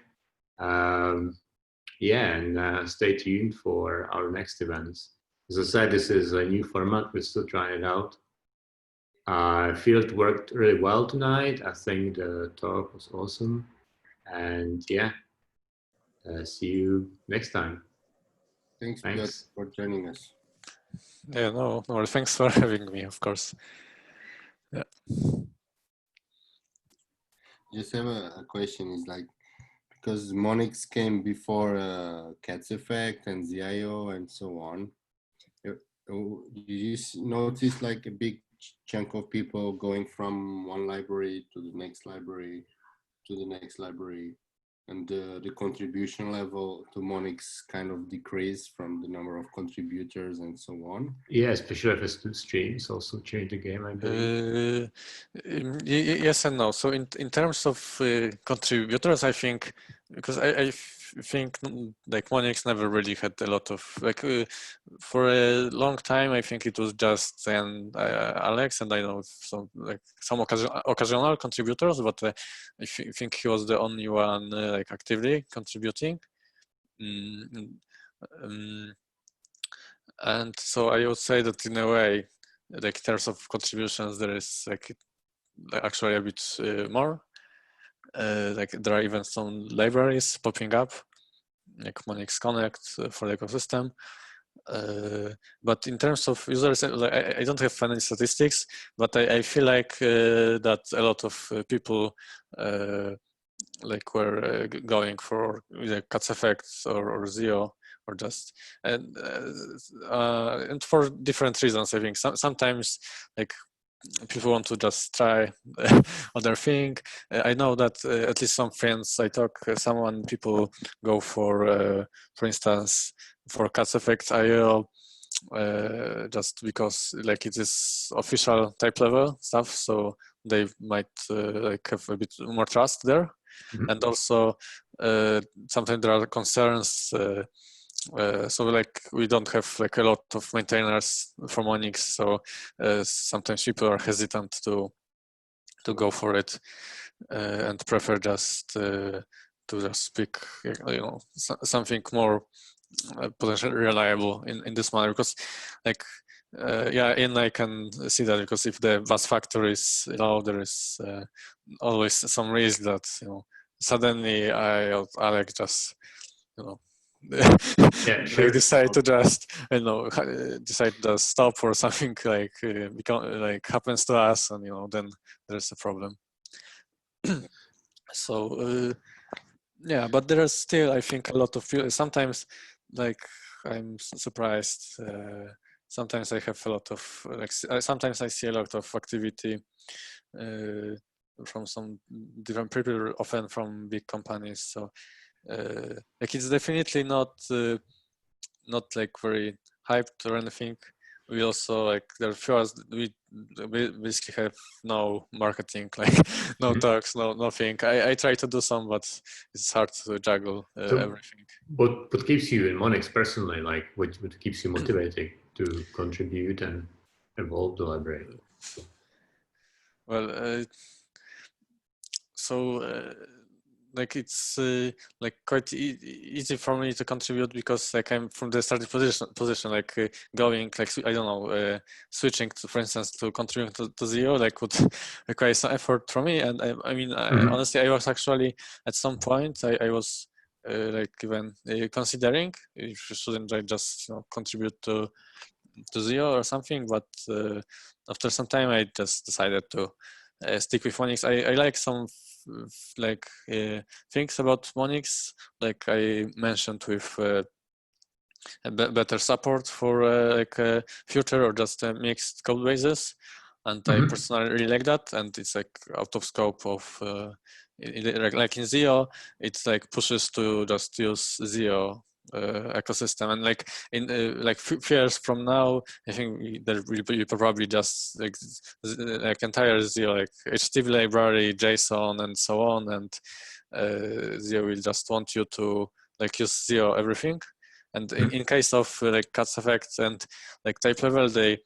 Speaker 2: Yeah, and stay tuned for our next events. As I said, this is a new format. We're still trying it out. I feel it worked really well tonight. I think the talk was awesome. And yeah, see you next time.
Speaker 3: Thanks. Piotr, for joining us.
Speaker 1: Yeah, no, thanks for having me, of course. Yeah.
Speaker 3: Just have a question. Is like, because Monix came before Cats Effect and ZIO and so on. Did you notice like a big chunk of people going from one library to the next library to the next library, and the contribution level to Monix kind of decreased from the number of contributors and so on?
Speaker 2: Yeah, especially if it's two streams also change the game, I believe.
Speaker 1: Yes and no. So in terms of contributors, I think because I think like Monix never really had a lot of like for a long time. I think it was just Alex, and I know some occasional contributors, but I think he was the only one like actively contributing. And so I would say that in a way, like in terms of contributions, there is like actually a bit more. Like there are even some libraries popping up, like Monix Connect for the ecosystem. But in terms of users, like, I don't have any statistics, but I feel like that a lot of people like were going for either Katz effects or Zio or just and for different reasons. I think sometimes like people want to just try other thing. I know that at least some friends I talk, people go for instance, for Katz effects IO just because like it is official type level stuff, so they might like have a bit more trust there. And also sometimes there are concerns. So like we don't have like a lot of maintainers for Monix, so sometimes people are hesitant to go for it and prefer just to just pick something more potentially reliable in this manner, because like and I can see that because if the VAS factor is low, there is always some risk that suddenly Alex just
Speaker 2: Yeah, sure.
Speaker 1: decide to just decide to stop or something like happens to us, and then there's a problem. So yeah, but there is still, I think, a lot of sometimes like I'm surprised. Sometimes I have a lot of sometimes I see a lot of activity from some different people, often from big companies. So like it's definitely not like very hyped or anything. We also like there are few we basically have no marketing, like no talks, no nothing. I try to do some, but it's hard to juggle everything.
Speaker 2: What keeps you in Monix personally? Like what keeps you motivated to contribute and evolve the library?
Speaker 1: Well, so like it's like quite easy for me to contribute because like I'm from the starting position like going like I don't know switching to, for instance, to contributing to Zio like would require some effort from me, and I mean honestly I was actually at some point I was like even considering if shouldn't I just contribute to Zio or something, but after some time I just decided to stick with Monix. I like some like things about Monix, like I mentioned with better support for like future or just mixed code bases, and I personally really like that, and it's like out of scope of like in Zio it's like pushes to just use Zio ecosystem, and like in like few years from now I think there will be probably just like entire Zio like HTTP library, JSON and so on, and Zio will just want you to like use Zio everything. And in case of like Katz effects and like type level, they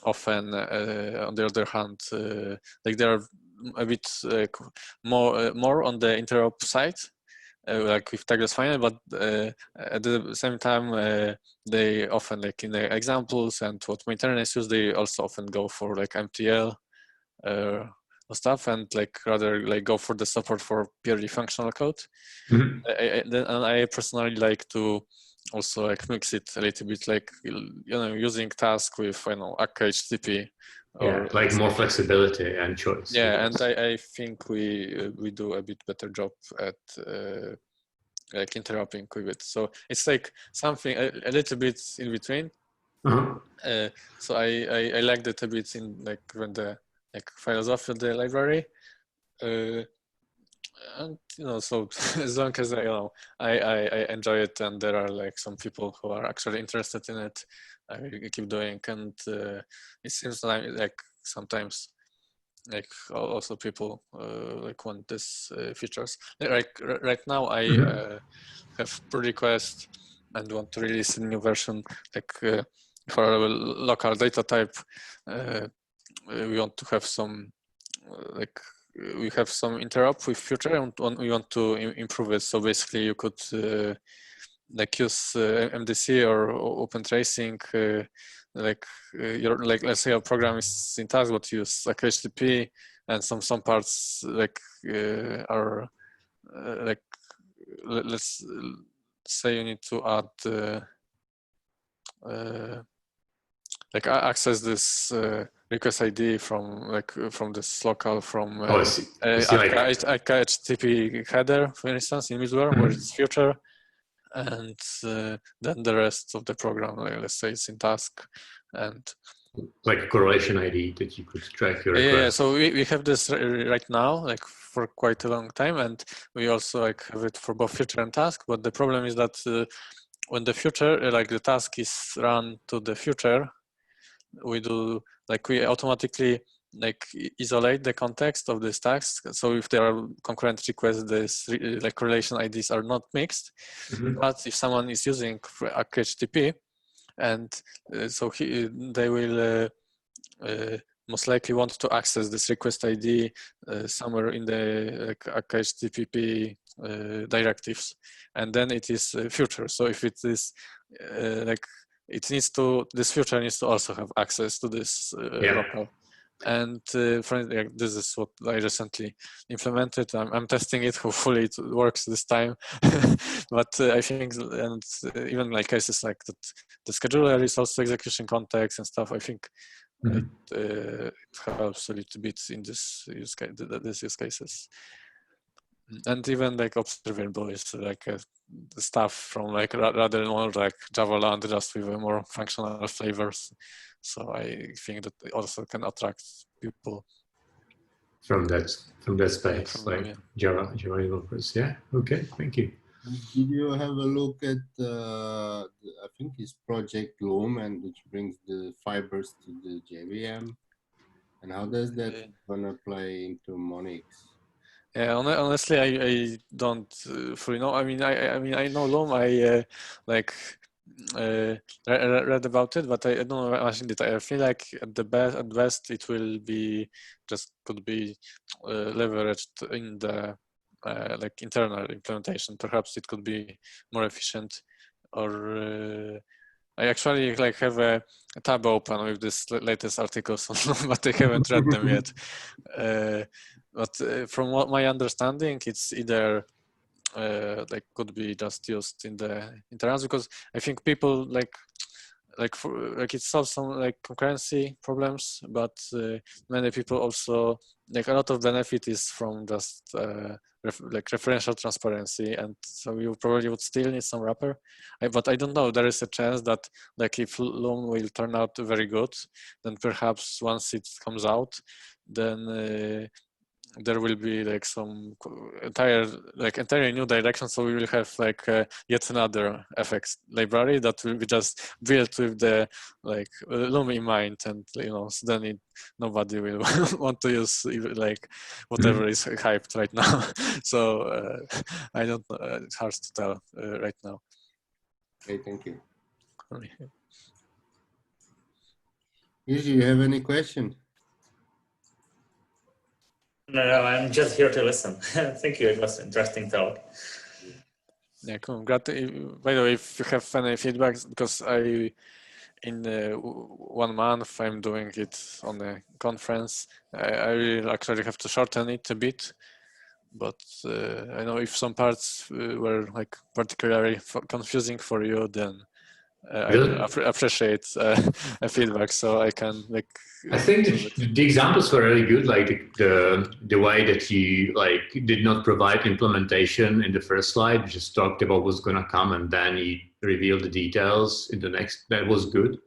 Speaker 1: often on the other hand like they are a bit more on the interop side, like with tagless final, but at the same time they often, like in the examples and what maintainers use, they also often go for like MTL stuff, and like rather like go for the support for purely functional code. I personally like to also like mix it a little bit, like using task with Akka HTTP.
Speaker 2: Yeah, like more flexibility and choice.
Speaker 1: Yeah, and I think we do a bit better job at like interrupting with it. So it's like something a little bit in between. So I liked it a bit in like when the like philosophy of the library. And so as long as I enjoy it, and there are like some people who are actually interested in it, I keep doing. And it seems like sometimes like also people like want this features. Like right now, I have pull request and want to release a new version. Like for a local data type, we want to have some like we have some interop with Future, and we want to improve it. So basically, you could like use MDC or open tracing. Like let's say your program is in task, but you use like HTTP, and some parts like are like let's say you need to add like access this request ID from this local from HTTP header, for instance, in middleware where it's Future, and then the rest of the program, like, let's say it's in task, and
Speaker 2: like a correlation ID that you could track your request.
Speaker 1: Yeah, so we have this right now, like for quite a long time, and we also like have it for both Future and task. But the problem is that when the Future, like the task is run to the Future, we automatically like isolate the context of this task. So if there are concurrent requests, this like correlation IDs are not mixed. But if someone is using HTTP, and so they will most likely want to access this request ID somewhere in the HTTP directives, and then it is Future. So if it is like this Future needs to also have access to this local. And this is what I recently implemented. I'm testing it. Hopefully it works this time. But I think, and even like cases like that, the scheduler is also execution context and stuff. I think it helps a little bit in this use cases. And even like Observable is like stuff from like rather more like Java land, just with more functional flavors. So I think that it also can attract people
Speaker 2: from that space, like Java developers. Yeah. Okay. Thank you.
Speaker 3: Did you have a look at I think it's Project Loom, and which brings the fibers to the JVM, and how does that gonna play into Monix?
Speaker 1: Yeah, honestly, I don't fully know. I mean, I know Loom. I read about it, but I don't know much in detail. I feel like at best, it will be could be leveraged in the like internal implementation. Perhaps it could be more efficient, or I actually like have a tab open with this latest articles, but I haven't read them yet. But from what my understanding, it's either like could be just used in the internals, because I think people like it solves some like concurrency problems, but many people also like a lot of benefit is from just like referential transparency, and so you probably would still need some wrapper. But I don't know, there is a chance that like if Loom will turn out very good, then perhaps once it comes out, then there will be like some entirely new direction. So we will have like yet another FX library that will be just built with the like Loom in mind, and so then nobody will want to use like whatever is hyped right now. So I don't know. It's hard to tell right now.
Speaker 3: Okay, thank you. Usually, you have any question?
Speaker 4: No, I'm just here to listen. Thank you. It was an interesting talk.
Speaker 1: Yeah, cool. Glad by the way, if you have any feedback, because in 1 month I'm doing it on a conference. I will actually have to shorten it a bit, but I know if some parts were like particularly confusing for you, then I appreciate a feedback, so I can like.
Speaker 2: I think the examples were really good, like the way that you like did not provide implementation in the first slide, you just talked about what's gonna come, and then you revealed the details in the next. That was good.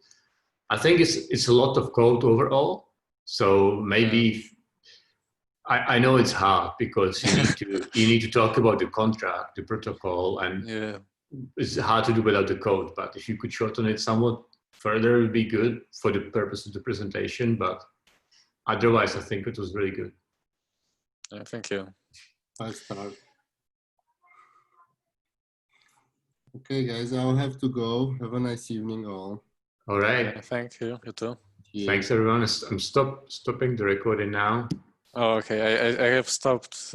Speaker 2: I think it's a lot of code overall, so maybe I know it's hard because you need to talk about the contract, the protocol, and it's hard to do without the code. But if you could shorten it somewhat further, it would be good for the purpose of the presentation. But otherwise, I think it was really good.
Speaker 1: Yeah, thank you.
Speaker 3: 5 stars. Okay, guys, I'll have to go. Have a nice evening, all.
Speaker 2: All right.
Speaker 1: Yeah, thank you. You too.
Speaker 3: Cheers.
Speaker 2: Thanks, everyone. I'm stopping the recording now.
Speaker 1: Oh, okay. I have stopped